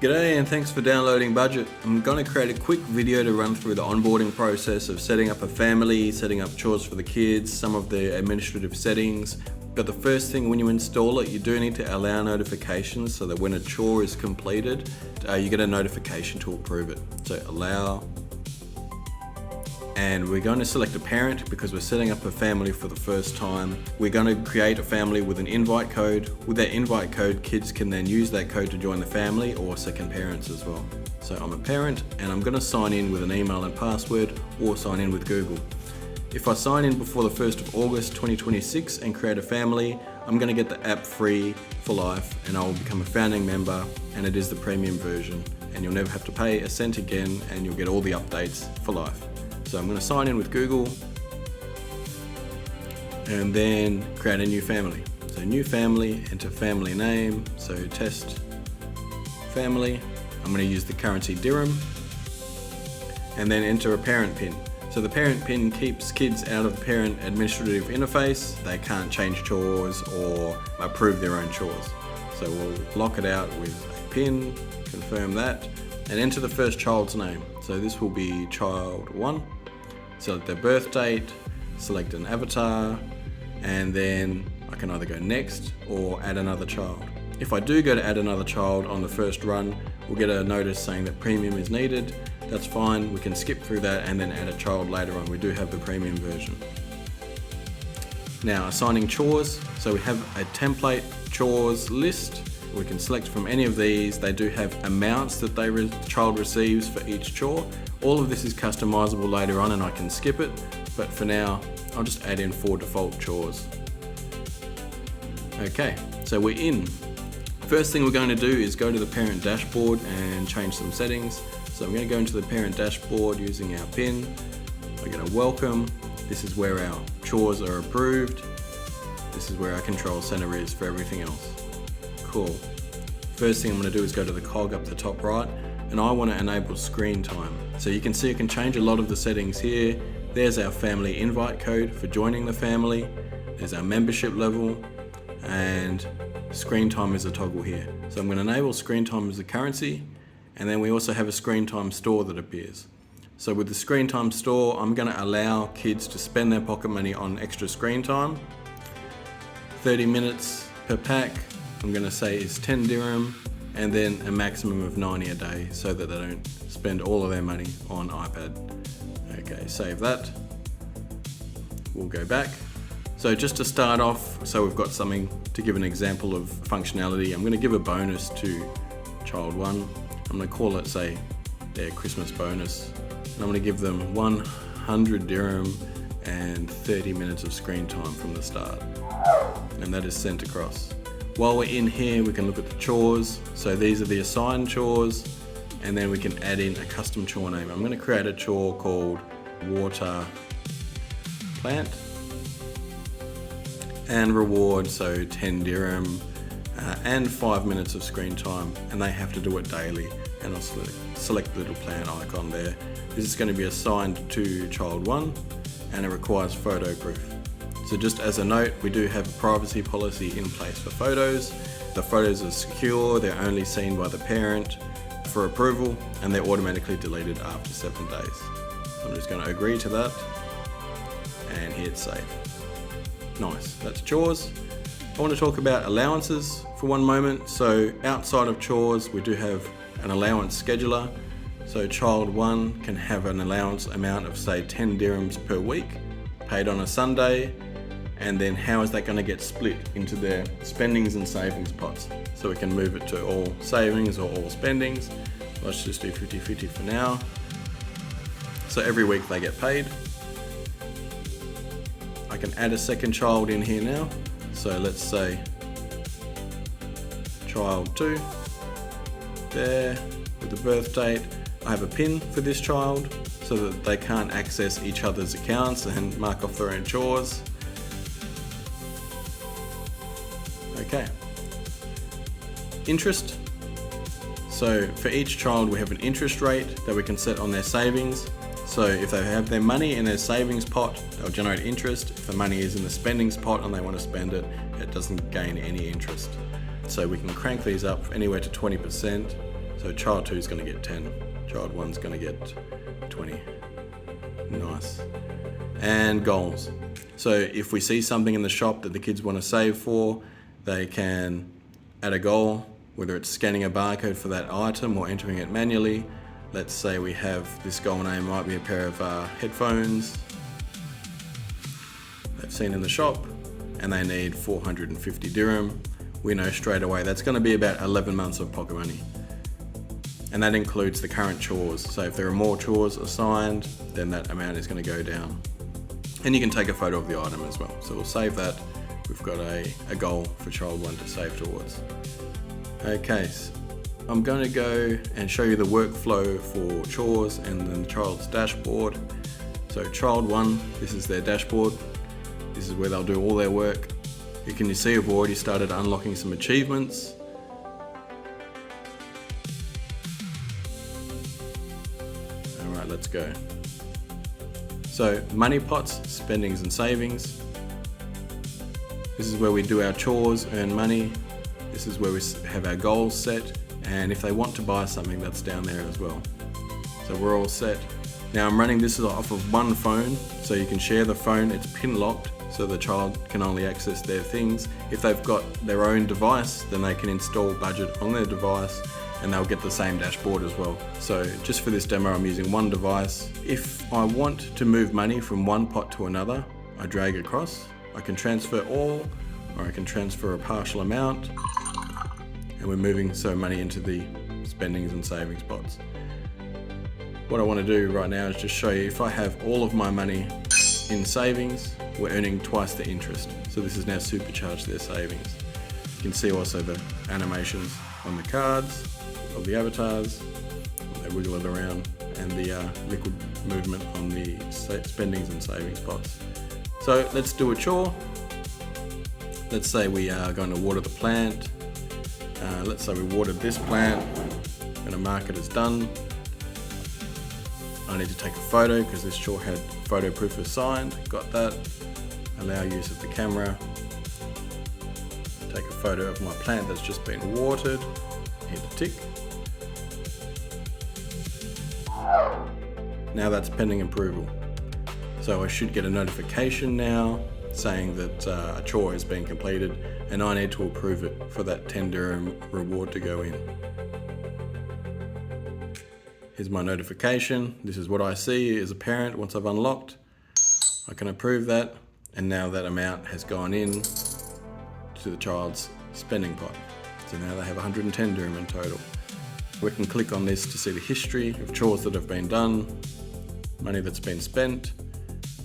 G'day and thanks for downloading Budget. I'm going to create a quick video to run through the onboarding process of setting up a family, setting up chores for the kids, some of the administrative settings. But the first thing when you install it, you do need to allow notifications so that when a chore is completed, you get a notification to approve it. So allow. And we're going to select a parent because we're setting up a family for the first time. We're going to create a family with an invite code. With that invite code, kids can then use that code to join the family or second parents as well. So I'm a parent and I'm going to sign in with an email and password or sign in with Google. If I sign in before the 1st of August 2026 and create a family, I'm going to get the app free for life and I will become a founding member, and it is the premium version, and you'll never have to pay a cent again and you'll get all the updates for life. So I'm going to sign in with Google and then create a new family. So new family, enter family name, so test family. I'm going to use the currency dirham and then enter a parent PIN. So the parent PIN keeps kids out of the parent administrative interface. They can't change chores or approve their own chores. So we'll lock it out with a PIN, confirm that, and enter the first child's name. So this will be child 1. Select their birth date, select an avatar, and then I can either go next or add another child. If I do go to add another child on the first run, we'll get a notice saying that premium is needed. That's fine, we can skip through that and then add a child later on. We do have the premium version. Now assigning chores, so we have a template chores list. We can select from any of these. They do have amounts that the child receives for each chore. All of this is customizable later on and I can skip it, but for now I'll just add in 4 default chores. Okay, so we're in. First thing we're going to do is go to the parent dashboard and change some settings. So I'm going to go into the parent dashboard using our PIN. We're going to welcome. This is where our chores are approved. This is where our control center is for everything else. Cool. First thing I'm going to do is go to the cog up the top right, and I want to enable screen time. So you can see I can change a lot of the settings here. There's our family invite code for joining the family. There's our membership level, and screen time is a toggle here. So I'm going to enable screen time as a currency, and then we also have a screen time store that appears. So with the screen time store, I'm going to allow kids to spend their pocket money on extra screen time. 30 minutes per pack, I'm going to say is 10 dirham, and then a maximum of 90 a day so that they don't spend all of their money on iPad. Okay, save that. We'll go back. So just to start off, so we've got something to give an example of functionality, I'm going to give a bonus to child 1. I'm going to call it, say, their Christmas bonus. And I'm going to give them 100 dirham and 30 minutes of screen time from the start. And that is sent across. While we're in here, we can look at the chores. So these are the assigned chores, and then we can add in a custom chore name. I'm going to create a chore called water plant and reward, so 10 dirham and 5 minutes of screen time, and they have to do it daily. And I'll select the little plant icon there. This is going to be assigned to child 1 and it requires photo proof. So just as a note, we do have a privacy policy in place for photos. The photos are secure, they're only seen by the parent for approval, and they're automatically deleted after 7 days. So I'm just going to agree to that and hit save. Nice, that's chores. I want to talk about allowances for one moment. So outside of chores, we do have an allowance scheduler. So child 1 can have an allowance amount of say 10 dirhams per week, paid on a Sunday. And then how is that going to get split into their spendings and savings pots? So we can move it to all savings or all spendings. Let's just do 50-50 for now. So every week they get paid. I can add a second child in here now. So let's say child 2 there with the birth date. I have a PIN for this child so that they can't access each other's accounts and mark off their own chores. Okay. Interest. So for each child we have an interest rate that we can set on their savings. So if they have their money in their savings pot, they'll generate interest. If the money is in the spendings pot and they want to spend it, it doesn't gain any interest. So we can crank these up anywhere to 20%. So child 2 is going to get 10, child 1 is going to get 20. Nice. And goals. So if we see something in the shop that the kids want to save for, they can add a goal, whether it's scanning a barcode for that item or entering it manually. Let's say we have this goal name, might be a pair of headphones they've seen in the shop, and they need 450 dirham. We know straight away that's going to be about 11 months of pocket money. And that includes the current chores. So if there are more chores assigned, then that amount is going to go down. And you can take a photo of the item as well. So we'll save that. We've got a goal for child 1 to save towards. Okay, so I'm going to go and show you the workflow for chores and then the child's dashboard. So child 1, this is their dashboard. This is where they'll do all their work. You can see I've already started unlocking some achievements. Alright, let's go. So money pots, spendings and savings. This is where we do our chores, earn money. This is where we have our goals set. And if they want to buy something, that's down there as well. So we're all set. Now I'm running this off of one phone, so you can share the phone. It's pin locked, so the child can only access their things. If they've got their own device, then they can install Budjet on their device and they'll get the same dashboard as well. So just for this demo, I'm using one device. If I want to move money from one pot to another, I drag across. I can transfer all, or I can transfer a partial amount. And we're moving money into the spendings and savings pots. What I want to do right now is just show you if I have all of my money in savings, we're earning twice the interest. So this is now supercharged their savings. You can see also the animations on the cards of the avatars. They wiggle it around, and the liquid movement on the spendings and savings pots. So let's do a chore. Let's say we are going to water the plant. Let's say we watered this plant. I'm going to mark it as done. I need to take a photo because this chore had photo proof of signed. Got that. Allow use of the camera. Take a photo of my plant that's just been watered. Hit the tick. Now that's pending approval. So I should get a notification now saying that a chore has been completed and I need to approve it for that 10 dirham reward to go in. Here's my notification. This is what I see as a parent once I've unlocked. I can approve that, and now that amount has gone in to the child's spending pot. So now they have 110 dirham in total. We can click on this to see the history of chores that have been done, money that's been spent.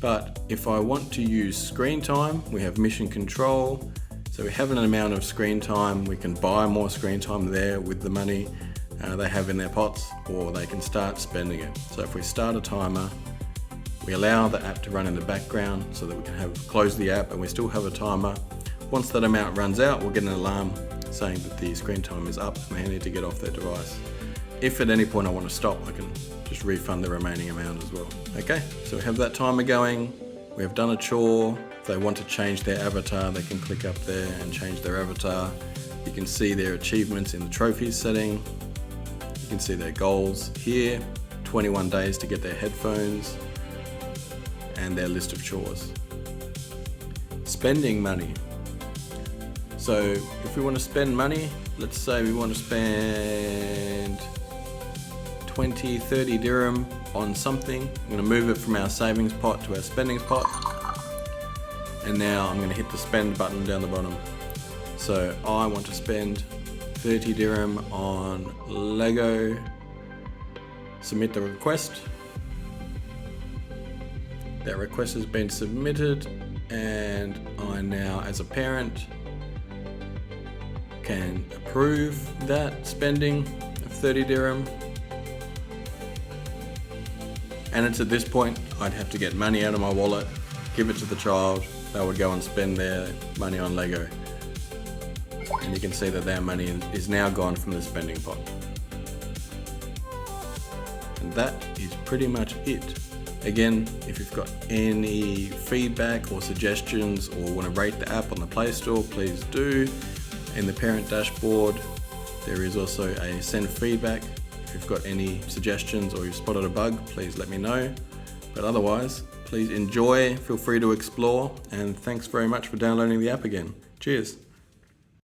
But if I want to use screen time, we have mission control. So we have an amount of screen time. We can buy more screen time there with the money they have in their pots, or they can start spending it. So if we start a timer, we allow the app to run in the background so that we can close the app and we still have a timer. Once that amount runs out, we'll get an alarm saying that the screen time is up and they need to get off their device. If at any point I want to stop, I can just refund the remaining amount as well. Okay, so we have that timer going. We have done a chore. If they want to change their avatar, they can click up there and change their avatar. You can see their achievements in the trophies setting. You can see their goals here, 21 days to get their headphones, and their list of chores. Spending money. So if we want to spend money, let's say we want to spend 20, 30 dirham on something. I'm going to move it from our savings pot to our spendings pot. And now I'm going to hit the spend button down the bottom. So I want to spend 30 dirham on Lego. Submit the request. That request has been submitted, and I now, as a parent, can approve that spending of 30 dirham. And it's at this point I'd have to get money out of my wallet, give it to the child. They would go and spend their money on Lego. And you can see that their money is now gone from the spending pot. And that is pretty much it. Again, if you've got any feedback or suggestions or want to rate the app on the Play Store, please do. In the parent dashboard, There is also a send feedback. If you've got any suggestions or you've spotted a bug, please let me know. But otherwise, please enjoy, feel free to explore, and thanks very much for downloading the app again. Cheers.